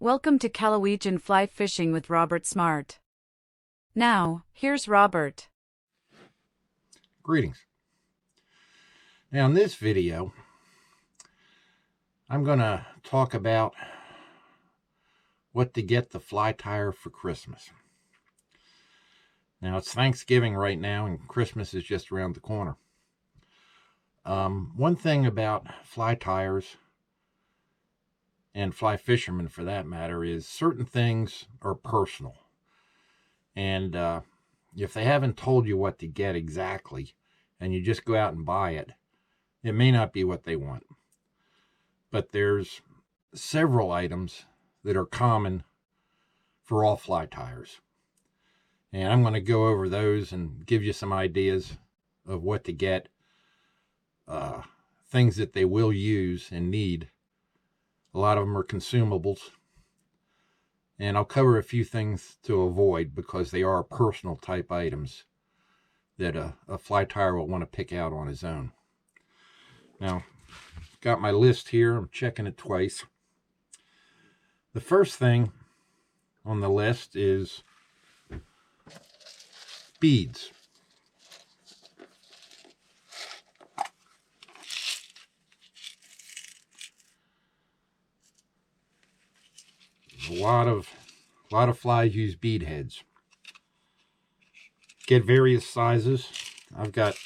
Welcome to Callawegin Fly Fishing with Robert Smart. Now, here's Robert. Greetings. Now in this video, I'm going to talk about what to get the fly tire for Christmas. Now it's Thanksgiving right now and Christmas is just around the corner. One thing about fly tires and fly fishermen for that matter is certain things are personal. And if they haven't told you what to get exactly and you just go out and buy it, it may not be what they want. But there's several items that are common for all fly tires. And I'm going to go over those and give you some ideas of what to get, things that they will use and need. A lot of them are consumables. And I'll cover a few things to avoid because they are personal type items that a fly tire will want to pick out on his own. Now, got my list here. I'm checking it twice. The first thing on the list is beads. A lot of flies use bead heads. Get various sizes. I've got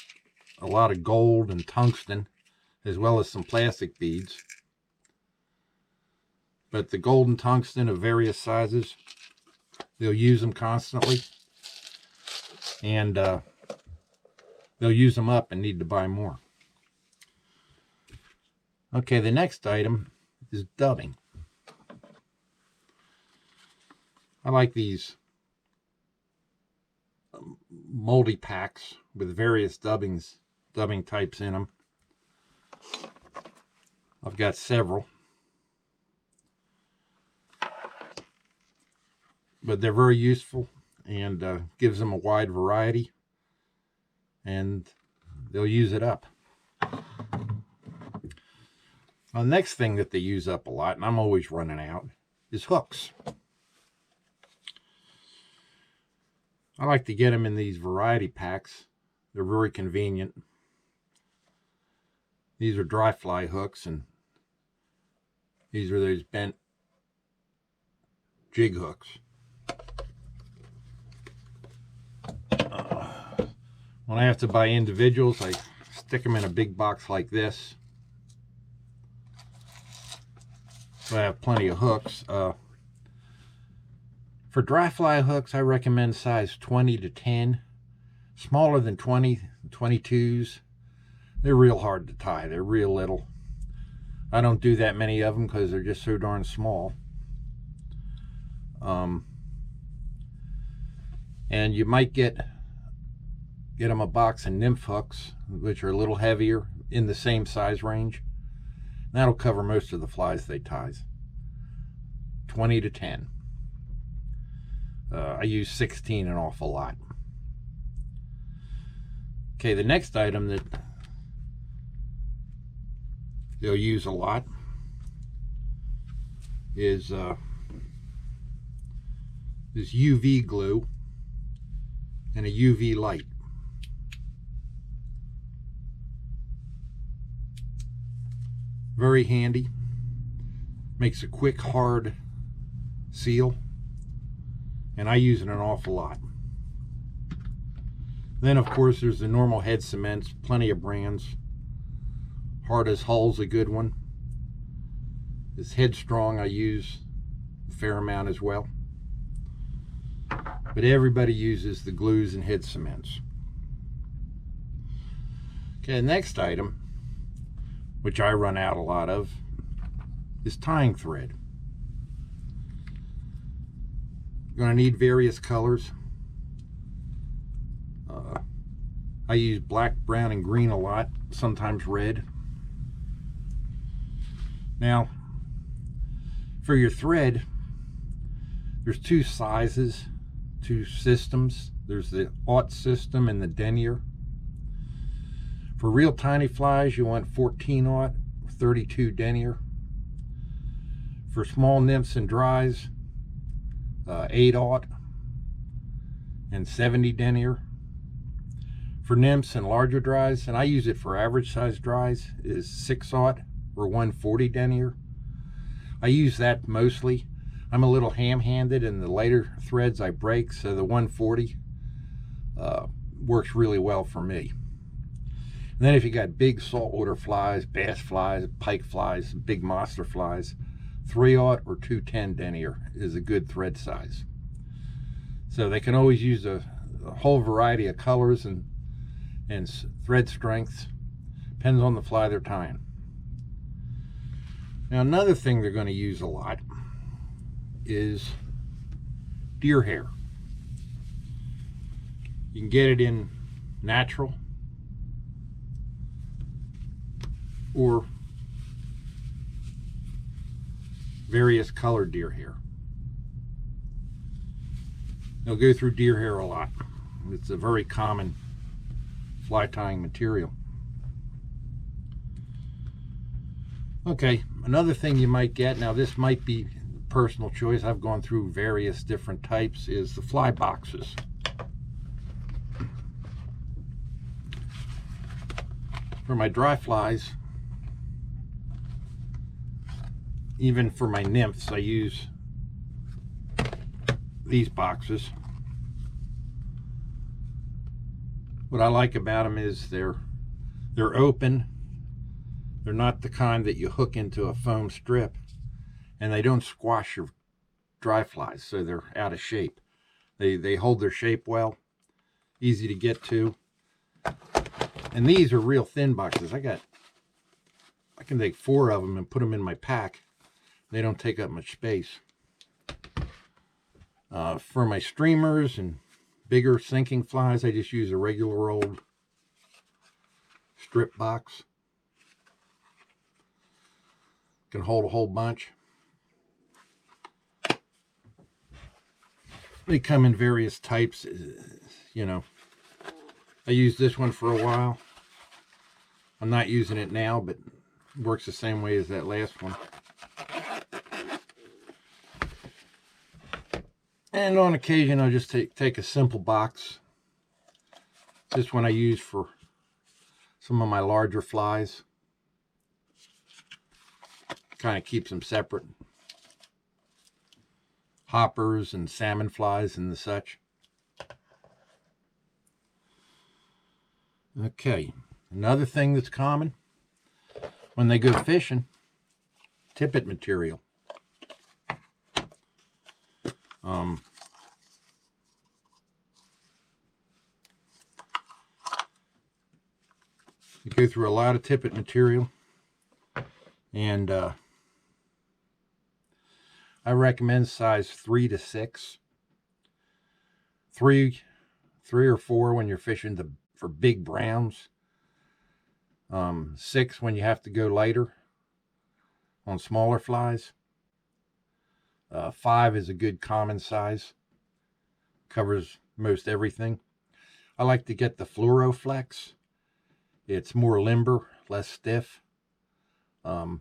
a lot of gold and tungsten, as well as some plastic beads. But the gold and tungsten of various sizes, they'll use them constantly. And they'll use them up and need to buy more. Okay, the next item is dubbing. I like these multi packs with various dubbing types in them. I've got several, but they're very useful and gives them a wide variety, and they'll use it up. The next thing that they use up a lot, and I'm always running out, is hooks. I like to get them in these variety packs. They're very convenient. These are dry fly hooks, and these are those bent jig hooks. When I have to buy individuals, I stick them in a big box like this. So I have plenty of hooks. For dry fly hooks, I recommend size 20 to 10. Smaller than 20, 22s, they're real hard to tie. They're real little. I don't do that many of them because they're just so darn small. And you might get them a box of nymph hooks, which are a little heavier, in the same size range. That'll cover most of the flies they ties. 20 to 10. I use 16 an awful lot. Okay, the next item that they'll use a lot is this UV glue and a UV light. Very handy. Makes a quick, hard seal. And I use it an awful lot. Then, of course, there's the normal head cements, plenty of brands. Hard as Hull's a good one. This Headstrong I use a fair amount as well. But everybody uses the glues and head cements. Okay, the next item, which I run out a lot of, is tying thread. You're going to need various colors. I use black, brown, and green a lot, sometimes red. Now, for your thread, there's two sizes, two systems. There's the aught system and the denier. For real tiny flies, you want 14 aught, 32 denier. For small nymphs and dries, 8/0 and 70 denier. For nymphs and larger dries, and I use it for average size dries, is 6/0 or 140 denier. I use that mostly. I'm a little ham-handed, and the lighter threads I break, so the 140 works really well for me. And then if you got big saltwater flies, bass flies, pike flies, big monster flies, 3/0 or 210 denier is a good thread size. So they can always use a whole variety of colors and thread strengths. Depends on the fly they're tying. Now another thing they're going to use a lot is deer hair. You can get it in natural or various colored deer hair. They'll go through deer hair a lot. It's a very common fly tying material. Okay, another thing you might get, now this might be personal choice, I've gone through various different types, is the fly boxes. For my dry flies, even for my nymphs, I use these boxes. What I like about them is they're open. They're not the kind that you hook into a foam strip, and they don't squash your dry flies, so they're out of shape. They hold their shape well, easy to get to. And these are real thin boxes. I can take 4 of them and put them in my pack. They don't take up much space. For my streamers and bigger sinking flies, I just use a regular old strip box. Can hold a whole bunch. They come in various types, you know. I used this one for a while. I'm not using it now, but it works the same way as that last one. And on occasion, I'll just take a simple box. This one I use for some of my larger flies. Kind of keeps them separate. Hoppers and salmon flies and the such. Okay, another thing that's common when they go fishing, tippet material. You go through a lot of tippet material, and I recommend size 3 to 6. 3 or 4 when you're fishing for big browns. 6 when you have to go lighter on smaller flies. 5 is a good common size. Covers most everything. I like to get the Fluoroflex. It's more limber, less stiff. I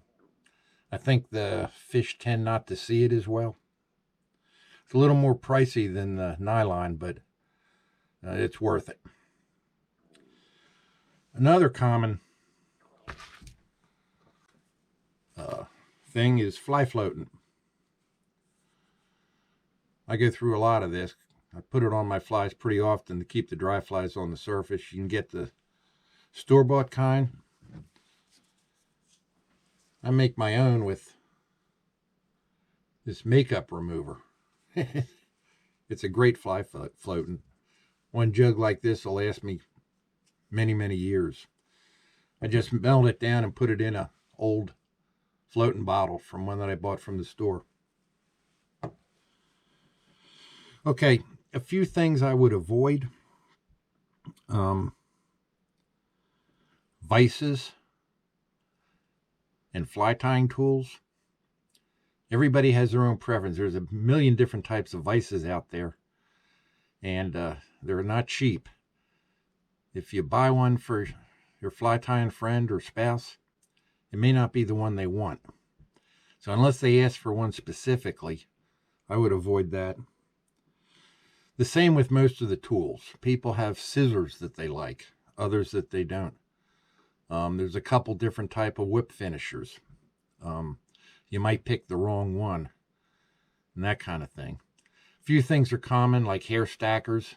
think the fish tend not to see it as well. It's a little more pricey than the nylon, but it's worth it. Another common thing is fly floating. I go through a lot of this. I put it on my flies pretty often to keep the dry flies on the surface. You can get the store-bought kind. I make my own with this makeup remover. It's a great fly floating. One jug like this will last me many, many years. I just melt it down and put it in an old floating bottle from one that I bought from the store. Okay, a few things I would avoid. Vices and fly tying tools. Everybody has their own preference. There's a million different types of vices out there, and they're not cheap. If you buy one for your fly tying friend or spouse, it may not be the one they want. So unless they ask for one specifically, I would avoid that. The same with most of the tools. People have scissors that they like, others that they don't. There's a couple different type of whip finishers. You might pick the wrong one and that kind of thing. A few things are common, like hair stackers.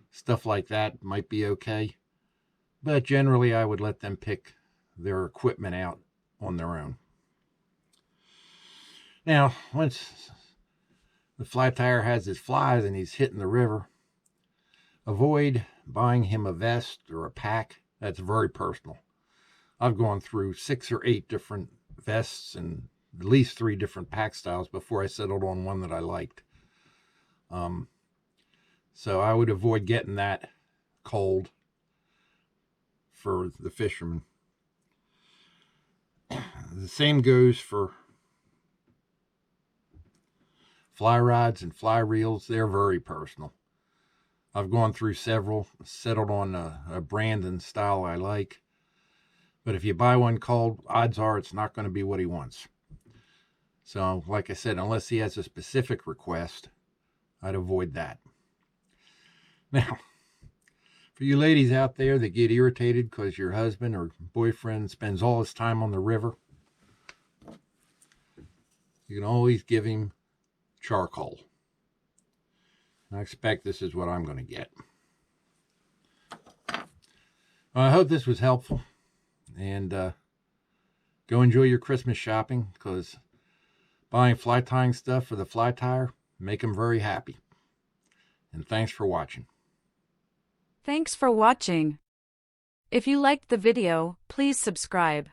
Stuff like that might be okay. But generally, I would let them pick their equipment out on their own. Now, once the fly tyer has his flies and he's hitting the river, avoid buying him a vest or a pack. That's very personal. I've gone through 6 or 8 different vests and at least 3 different pack styles before I settled on one that I liked. So I would avoid getting that cold for the fishermen. The same goes for fly rods and fly reels. They're very personal. I've gone through several, settled on a brand and style I like. But if you buy one cold, odds are it's not going to be what he wants. So, like I said, unless he has a specific request, I'd avoid that. Now, for you ladies out there that get irritated because your husband or boyfriend spends all his time on the river, you can always give him charcoal. I expect this is what I'm going to get. I hope this was helpful. And go enjoy your Christmas shopping, because buying fly tying stuff for the fly tyer make them very happy. And thanks for watching. Thanks for watching. If you liked the video, please subscribe.